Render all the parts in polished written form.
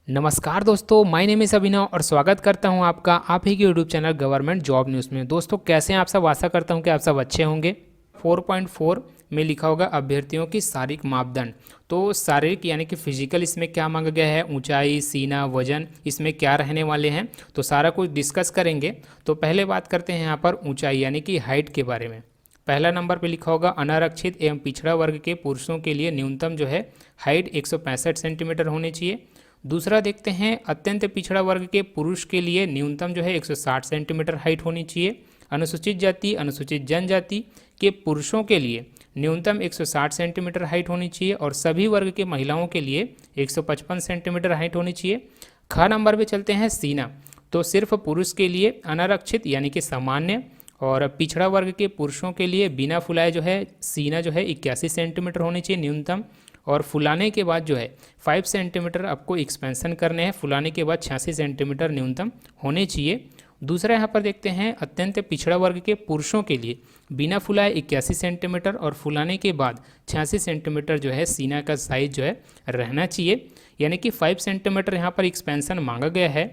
नमस्कार दोस्तों, my name is अभिनव और स्वागत करता हूं आपका आप ही के YouTube channel government job news में। दोस्तों कैसे हैं आप सब? आशा करता हूं कि आप सब अच्छे होंगे। 4.4 में लिखा होगा अभ्यर्थियों की शारीरिक मापदंड। तो शारीरिक यानी कि फिजिकल इसमें क्या मांगा गया है, ऊंचाई, सीना, वजन इसमें क्या रहने वाले हैं, तो सारा कुछ डिस्कस करेंगे। तो पहले बात करते हैं यहाँ पर ऊँचाई यानी कि हाइट के बारे में। पहला नंबर पे लिखा होगा अनारक्षित एवं पिछड़ा वर्ग के पुरुषों के लिए न्यूनतम जो है हाइट 165 सेंटीमीटर होनी चाहिए। दूसरा देखते हैं अत्यंत पिछड़ा वर्ग के पुरुष के लिए न्यूनतम जो है 160 सेंटीमीटर हाइट होनी चाहिए। अनुसूचित जाति अनुसूचित जनजाति के पुरुषों के लिए न्यूनतम 160 सेंटीमीटर हाइट होनी चाहिए और सभी वर्ग के महिलाओं के लिए 155 सेंटीमीटर हाइट होनी चाहिए। ख नंबर पे चलते हैं सीना। तो सिर्फ पुरुष के लिए अनारक्षित यानी कि सामान्य और पिछड़ा वर्ग के पुरुषों के लिए बिना फुलाए जो है सीना जो है 81 सेंटीमीटर होनी चाहिए न्यूनतम। और फुलाने के बाद जो है 5 सेंटीमीटर आपको एक्सपेंशन करने हैं। फुलाने के बाद 86 सेंटीमीटर न्यूनतम होने चाहिए। दूसरा यहाँ पर देखते हैं अत्यंत पिछड़ा वर्ग के पुरुषों के लिए बिना फुलाए 81 सेंटीमीटर और फुलाने के बाद 86 सेंटीमीटर जो है सीना का साइज जो है रहना चाहिए, यानी कि 5 सेंटीमीटर यहाँ पर एक्सपेंशन मांगा गया है।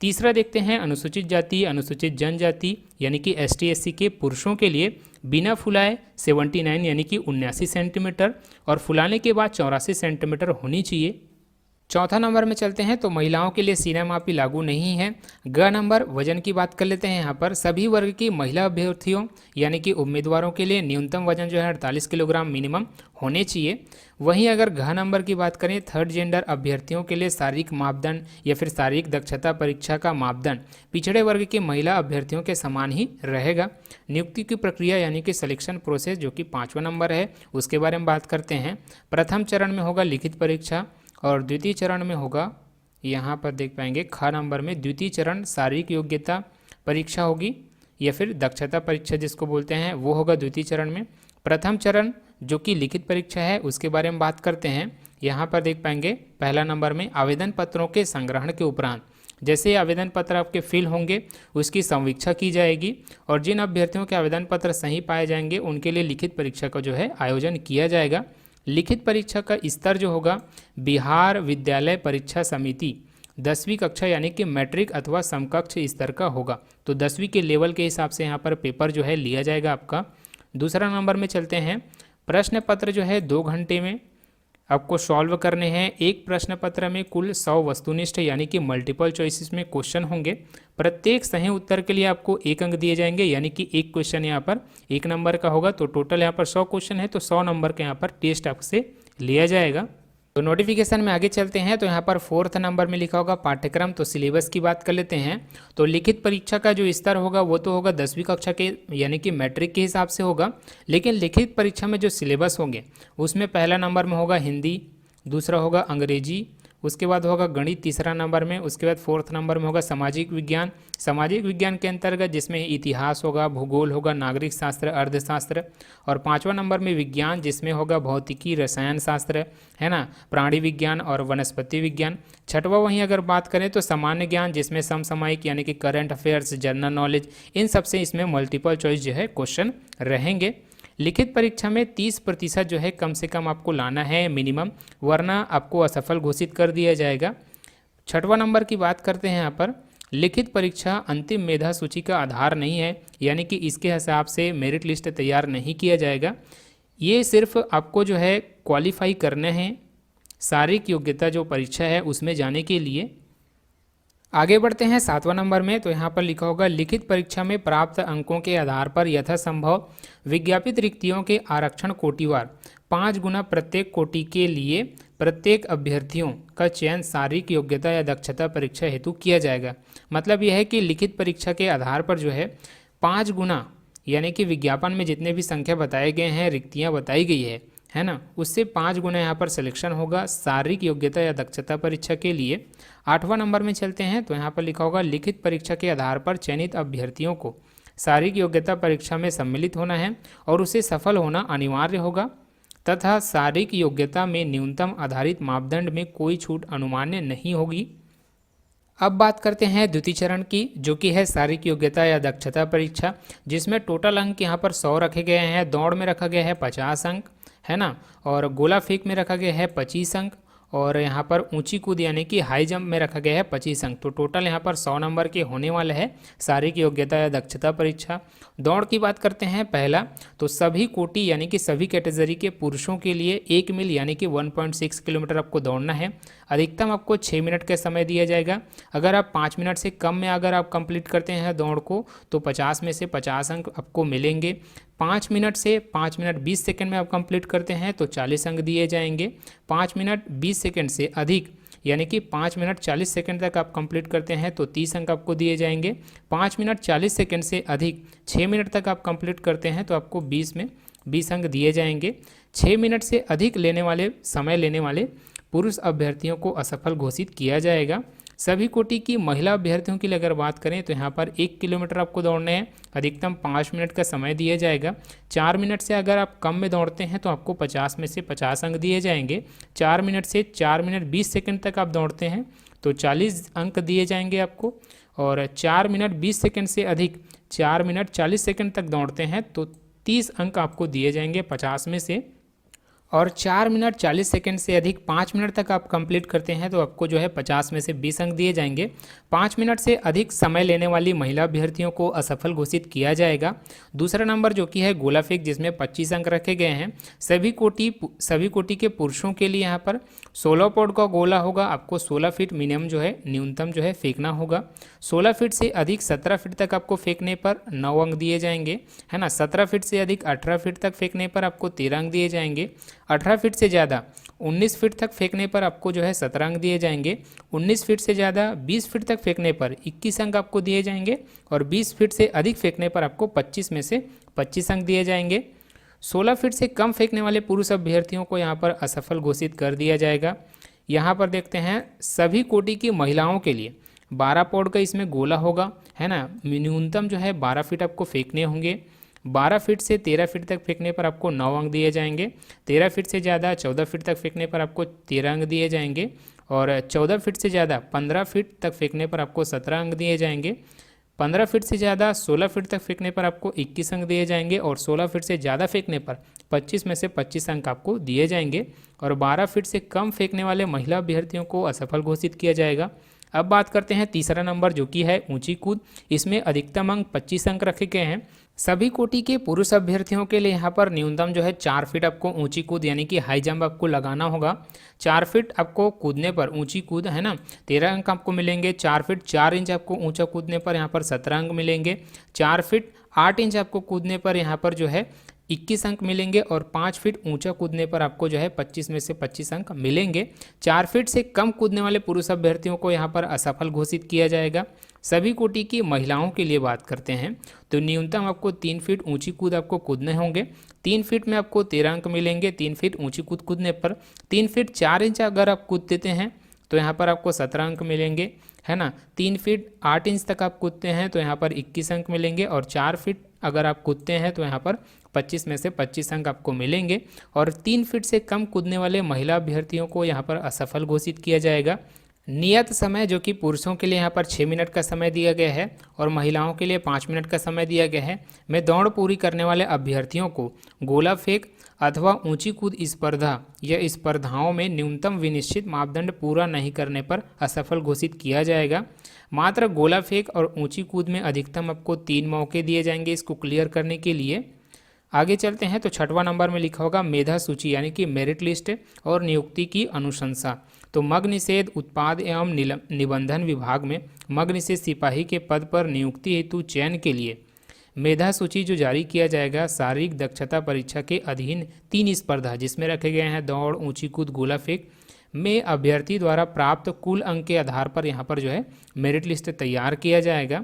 तीसरा देखते हैं अनुसूचित जाति अनुसूचित जनजाति यानी कि ST SC के पुरुषों के लिए बिना फुलाए 79 यानी कि 79 सेंटीमीटर और फुलाने के बाद 84 सेंटीमीटर होनी चाहिए। चौथा नंबर में चलते हैं तो महिलाओं के लिए सीना मापी लागू नहीं है। ग नंबर वजन की बात कर लेते हैं। यहाँ पर सभी वर्ग की महिला अभ्यर्थियों यानी कि उम्मीदवारों के लिए न्यूनतम वजन जो है 48 किलोग्राम मिनिमम होने चाहिए। वहीं अगर घ नंबर की बात करें थर्ड जेंडर अभ्यर्थियों के लिए शारीरिक मापदंड या फिर शारीरिक दक्षता परीक्षा का मापदंड पिछड़े वर्ग के महिला अभ्यर्थियों के समान ही रहेगा। नियुक्ति की प्रक्रिया यानी कि सिलेक्शन प्रोसेस जो कि 5वां नंबर है उसके बारे में बात करते हैं। प्रथम चरण में होगा लिखित परीक्षा और द्वितीय चरण में होगा, यहाँ पर देख पाएंगे ख नंबर में द्वितीय चरण शारीरिक योग्यता परीक्षा होगी या फिर दक्षता परीक्षा जिसको बोलते हैं वो होगा द्वितीय चरण में। प्रथम चरण जो कि लिखित परीक्षा है उसके बारे में बात करते हैं। यहाँ पर देख पाएंगे पहला नंबर में आवेदन पत्रों के संग्रहण के उपरांत जैसे आवेदन पत्र आपके फिल होंगे उसकी संवीक्षा की जाएगी और जिन अभ्यर्थियों के आवेदन पत्र सही पाए जाएंगे उनके लिए लिखित परीक्षा का जो है आयोजन किया जाएगा। लिखित परीक्षा का स्तर जो होगा बिहार विद्यालय परीक्षा समिति 10वीं कक्षा यानी कि मैट्रिक अथवा समकक्ष स्तर का होगा। तो 10वीं के लेवल के हिसाब से यहाँ पर पेपर जो है लिया जाएगा आपका। दूसरा नंबर में चलते हैं प्रश्न पत्र जो है 2 घंटे में आपको सॉल्व करने हैं। एक प्रश्न पत्र में कुल 100 वस्तुनिष्ठ यानी कि मल्टीपल चॉइसेस में क्वेश्चन होंगे। प्रत्येक सही उत्तर के लिए आपको 1 अंक दिए जाएंगे यानी कि एक क्वेश्चन यहाँ पर 1 नंबर का होगा। तो टोटल यहाँ पर 100 क्वेश्चन है तो 100 नंबर का यहाँ पर टेस्ट आपसे लिया जाएगा। तो नोटिफिकेशन में आगे चलते हैं तो यहाँ पर 4th नंबर में लिखा होगा पाठ्यक्रम। तो सिलेबस की बात कर लेते हैं। तो लिखित परीक्षा का जो स्तर होगा वो तो होगा 10वीं कक्षा के यानी कि मैट्रिक के हिसाब से होगा, लेकिन लिखित परीक्षा में जो सिलेबस होंगे उसमें पहला नंबर में होगा हिंदी, दूसरा होगा अंग्रेजी, उसके बाद होगा गणित तीसरा नंबर में, उसके बाद 4th नंबर में होगा सामाजिक विज्ञान। सामाजिक विज्ञान के अंतर्गत जिसमें इतिहास होगा, भूगोल होगा, नागरिक शास्त्र, अर्थशास्त्र और 5वां नंबर में विज्ञान जिसमें होगा भौतिकी, रसायन शास्त्र है ना, प्राणी विज्ञान और वनस्पति विज्ञान। 6वां वहीं अगर बात करें तो सामान्य ज्ञान जिसमें समसामयिक यानी कि current affairs, general knowledge in सबसे इसमें मल्टीपल चॉइस जो है क्वेश्चन रहेंगे। लिखित परीक्षा में 30% जो है कम से कम आपको लाना है मिनिमम, वरना आपको असफल घोषित कर दिया जाएगा। 6वां नंबर की बात करते हैं। यहाँ पर लिखित परीक्षा अंतिम मेधा सूची का आधार नहीं है, यानी कि इसके हिसाब से मेरिट लिस्ट तैयार नहीं किया जाएगा। ये सिर्फ आपको जो है क्वालिफाई करने हैं शारीरिक योग्यता जो परीक्षा है उसमें जाने के लिए। आगे बढ़ते हैं 7वां नंबर में। तो यहाँ पर लिखा होगा लिखित परीक्षा में प्राप्त अंकों के आधार पर यथासंभव विज्ञापित रिक्तियों के आरक्षण कोटिवार 5 गुना प्रत्येक कोटि के लिए प्रत्येक अभ्यर्थियों का चयन शारीरिक योग्यता या दक्षता परीक्षा हेतु किया जाएगा। मतलब यह है कि लिखित परीक्षा के आधार पर जो है 5 गुना यानी कि विज्ञापन में जितने भी संख्या बताए गए हैं, रिक्तियाँ बताई गई है ना, उससे 5 गुना यहाँ पर सिलेक्शन होगा शारीरिक योग्यता या दक्षता परीक्षा के लिए। 8वां नंबर में चलते हैं। तो यहाँ पर लिखा होगा लिखित परीक्षा के आधार पर चयनित अभ्यर्थियों को शारीरिक योग्यता परीक्षा में सम्मिलित होना है और उसे सफल होना अनिवार्य होगा तथा शारीरिक योग्यता में न्यूनतम आधारित मापदंड में कोई छूट अनुमान्य नहीं होगी। अब बात करते हैं द्वितीय चरण की जो कि है शारीरिक योग्यता या दक्षता परीक्षा, जिसमें टोटल अंक यहाँ पर 100 रखे गए हैं। दौड़ में रखा गया है 50 अंक है ना, और गोला फेंक में रखा गया है 25 अंक और यहाँ पर ऊंची कूद यानी कि हाई जंप में रखा गया है 25 अंक। तो टोटल यहाँ पर 100 नंबर के होने वाला है शारीरिक योग्यता या दक्षता परीक्षा। दौड़ की बात करते हैं पहला, तो सभी कोटि यानी कि सभी कैटेगरी के पुरुषों के लिए 1 मील यानी कि 1.6 किलोमीटर आपको दौड़ना है। अधिकतम आपको 6 मिनट का समय दिया जाएगा। अगर आप 5 मिनट से कम में अगर आप कंप्लीट करते हैं दौड़ को तो 50 में से 50 अंक आपको मिलेंगे। 5 मिनट से 5 मिनट 20 सेकंड में आप कंप्लीट करते हैं तो 40 अंक दिए जाएंगे। 5 मिनट 20 सेकंड से अधिक यानी कि 5 मिनट 40 सेकंड तक आप कंप्लीट करते हैं तो 30 अंक आपको दिए जाएंगे। 5 मिनट 40 सेकंड से अधिक 6 मिनट तक आप कंप्लीट करते हैं तो आपको 20 में 20 अंक दिए जाएंगे। 6 मिनट से अधिक समय लेने वाले पुरुष अभ्यर्थियों को असफल घोषित किया जाएगा। सभी कोटि की महिला अभ्यर्थियों के लिए अगर बात करें तो यहाँ पर 1 किलोमीटर आपको दौड़ने हैं। अधिकतम 5 मिनट का समय दिया जाएगा। 4 मिनट से अगर आप कम में दौड़ते हैं तो आपको 50 में से 50 अंक दिए जाएंगे। 4 मिनट से 4 मिनट 20 सेकंड तक आप दौड़ते हैं तो 40 अंक दिए जाएंगे आपको। और 4 मिनट 20 सेकंड से अधिक 4 मिनट 40 सेकंड तक दौड़ते हैं तो 30 अंक आपको दिए जाएंगे 50 में से। और 4 मिनट 40 सेकंड से अधिक 5 मिनट तक आप कंप्लीट करते हैं तो आपको जो है 50 में से 20 अंक दिए जाएंगे। 5 मिनट से अधिक समय लेने वाली महिला अभ्यर्थियों को असफल घोषित किया जाएगा। दूसरा नंबर जो कि है गोला फेंक, जिसमें 25 अंक रखे गए हैं। सभी कोटि के पुरुषों के लिए यहाँ पर 16 पॉड का गोला होगा। आपको 16 फीट मिनिमम जो है न्यूनतम जो है फेंकना होगा। 16 फीट से अधिक 17 फीट तक आपको फेंकने पर 9 अंक दिए जाएंगे, है ना। 17 फीट से अधिक 18 फीट तक फेंकने पर आपको 13 अंक दिए जाएंगे। 18 फीट से ज़्यादा 19 फीट तक फेंकने पर आपको जो है 17 अंक दिए जाएंगे। 19 फीट से ज़्यादा 20 फीट तक फेंकने पर 21 अंक आपको दिए जाएंगे। और 20 फीट से अधिक फेंकने पर आपको 25 में से 25 अंक दिए जाएंगे। 16 फीट से कम फेंकने वाले पुरुष अभ्यर्थियों को यहाँ पर असफल घोषित कर दिया जाएगा। यहाँ पर देखते हैं सभी कोटि की महिलाओं के लिए 12 पॉड का इसमें गोला होगा, है ना। न्यूनतम जो है 12 फीट आपको फेंकने होंगे। 12 फीट से 13 फीट तक फेंकने पर आपको 9 अंक दिए जाएंगे। 13 फीट से ज़्यादा 14 फीट तक फेंकने पर आपको 13 अंक दिए जाएंगे। और 14 फीट से ज़्यादा 15 फीट तक फेंकने पर आपको 17 अंक दिए जाएंगे। 15 फीट से ज़्यादा 16 फीट तक फेंकने पर आपको 21 अंक दिए जाएंगे। और 16 फीट से ज़्यादा फेंकने पर 25 में से 25 अंक आपको दिए जाएंगे। और 12 फीट से कम फेंकने वाले महिला अभ्यर्थियों को असफल घोषित किया जाएगा। अब बात करते हैं तीसरा नंबर जो कि है ऊंची कूद। इसमें अधिकतम अंक 25 अंक रखे गए हैं। सभी कोटि के पुरुष अभ्यर्थियों के लिए यहाँ पर न्यूनतम जो है 4 फीट आपको ऊंची कूद यानी कि हाई जंप आपको लगाना होगा। 4 फीट आपको कूदने पर ऊंची कूद, है ना, 13 अंक आपको मिलेंगे। 4 फीट 4 इंच आपको ऊंचा कूदने पर यहाँ पर 17 अंक मिलेंगे। 4 फीट 8 इंच आपको कूदने पर यहाँ पर जो है 21 अंक मिलेंगे। और 5 फीट ऊंचा कूदने पर आपको जो है 25 में से 25 अंक मिलेंगे। 4 फीट से कम कूदने वाले पुरुष अभ्यर्थियों को यहाँ पर असफल घोषित किया जाएगा। सभी कोटि की महिलाओं के लिए बात करते हैं तो न्यूनतम आपको 3 फीट ऊंची कूद आपको कूदने होंगे। 3 फीट में आपको 13 अंक मिलेंगे। 3 फीट ऊंची कूद कूदने पर 3 फीट 4 इंच अगर आप कूद देते हैं तो यहाँ पर आपको 17 अंक मिलेंगे, है ना। 3 फीट 8 इंच तक आप कूदते हैं तो यहाँ पर 21 अंक मिलेंगे। और 4 फीट अगर आप कूदते हैं तो यहाँ पर 25 में से 25 अंक आपको मिलेंगे। और 3 फीट से कम कूदने वाले महिला अभ्यर्थियों को यहाँ पर असफल घोषित किया जाएगा। नियत समय जो कि पुरुषों के लिए यहाँ पर 6 मिनट का समय दिया गया है और महिलाओं के लिए 5 मिनट का समय दिया गया है, में दौड़ पूरी करने वाले अभ्यर्थियों को गोला फेंक अथवा ऊंची कूद स्पर्धा या स्पर्धाओं में न्यूनतम विनिश्चित मापदंड पूरा नहीं करने पर असफल घोषित किया जाएगा। मात्र गोला फेंक और ऊंची कूद में अधिकतम आपको 3 मौके दिए जाएंगे इसको क्लियर करने के लिए। आगे चलते हैं तो 6वां नंबर में लिखा होगा मेधा सूची यानी कि मेरिट लिस्ट और नियुक्ति की अनुशंसा। तो मग निषेध उत्पाद एवं निबंधन विभाग में मग निषेध सिपाही के पद पर नियुक्ति हेतु चयन के लिए मेधा सूची जो जारी किया जाएगा शारीरिक दक्षता परीक्षा के अधीन 3 स्पर्धा जिसमें रखे गए हैं दौड़, ऊंची कूद, गोला फेंक में अभ्यर्थी द्वारा प्राप्त कुल अंक के आधार पर यहाँ पर जो है मेरिट लिस्ट तैयार किया जाएगा।